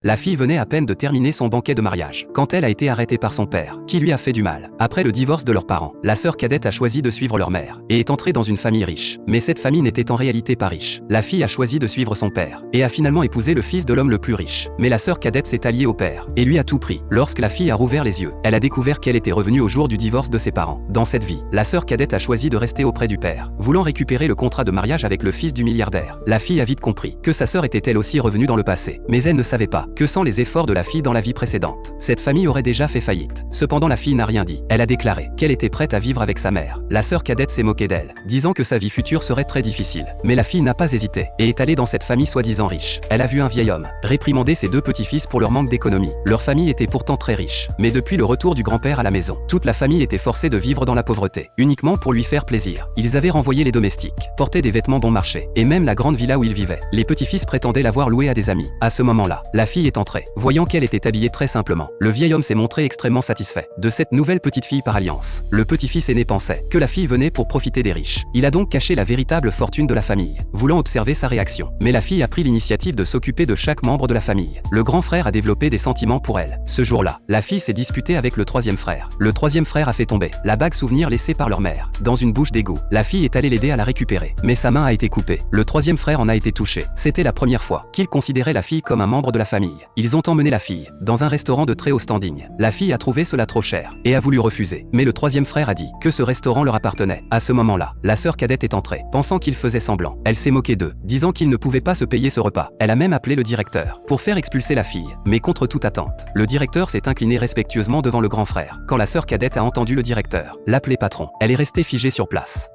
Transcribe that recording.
La fille venait à peine de terminer son banquet de mariage, quand elle a été arrêtée par son père, qui lui a fait du mal. Après le divorce de leurs parents, la sœur cadette a choisi de suivre leur mère, et est entrée dans une famille riche. Mais cette famille n'était en réalité pas riche. La fille a choisi de suivre son père, et a finalement épousé le fils de l'homme le plus riche. Mais la sœur cadette s'est alliée au père, et lui a tout pris. Lorsque la fille a rouvert les yeux, elle a découvert qu'elle était revenue au jour du divorce de ses parents. Dans cette vie, la sœur cadette a choisi de rester auprès du père, voulant récupérer le contrat de mariage avec le fils du milliardaire. La fille a vite compris que sa sœur était elle aussi revenue dans le passé, mais elle ne savait pas que sans les efforts de la fille dans la vie précédente, cette famille aurait déjà fait faillite. Cependant la fille n'a rien dit. Elle a déclaré qu'elle était prête à vivre avec sa mère. La sœur cadette s'est moquée d'elle, disant que sa vie future serait très difficile. Mais la fille n'a pas hésité, et est allée dans cette famille soi-disant riche. Elle a vu un vieil homme réprimander ses deux petits-fils pour leur manque d'économie. Leur famille était pourtant très riche. Mais depuis le retour du grand-père à la maison, toute la famille était forcée de vivre dans la pauvreté, uniquement pour lui faire plaisir. Ils avaient renvoyé les domestiques, porté des vêtements bon marché, et même la grande villa où ils vivaient. Les petits-fils prétendaient l'avoir louée à des amis. À ce moment-là, la fille est entrée, voyant qu'elle était habillée très simplement. Le vieil homme s'est montré extrêmement satisfait de cette nouvelle petite fille par alliance. Le petit-fils aîné pensait que la fille venait pour profiter des riches. Il a donc caché la véritable fortune de la famille, voulant observer sa réaction. Mais la fille a pris l'initiative de s'occuper de chaque membre de la famille. Le grand frère a développé des sentiments pour elle. Ce jour-là, la fille s'est disputée avec le troisième frère. Le troisième frère a fait tomber la bague souvenir laissée par leur mère dans une bouche d'égout. La fille est allée l'aider à la récupérer, mais sa main a été coupée. Le troisième frère en a été touché. C'était la première fois qu'il considérait la fille comme un membre de la famille. Ils ont emmené la fille dans un restaurant de très haut standing. La fille a trouvé cela trop cher et a voulu refuser. Mais le troisième frère a dit que ce restaurant leur appartenait. À ce moment-là, la sœur cadette est entrée, pensant qu'il faisait semblant. Elle s'est moquée d'eux, disant qu'ils ne pouvaient pas se payer ce repas. Elle a même appelé le directeur pour faire expulser la fille. Mais contre toute attente, le directeur s'est incliné respectueusement devant le grand frère. Quand la sœur cadette a entendu le directeur l'appeler patron, elle est restée figée sur place.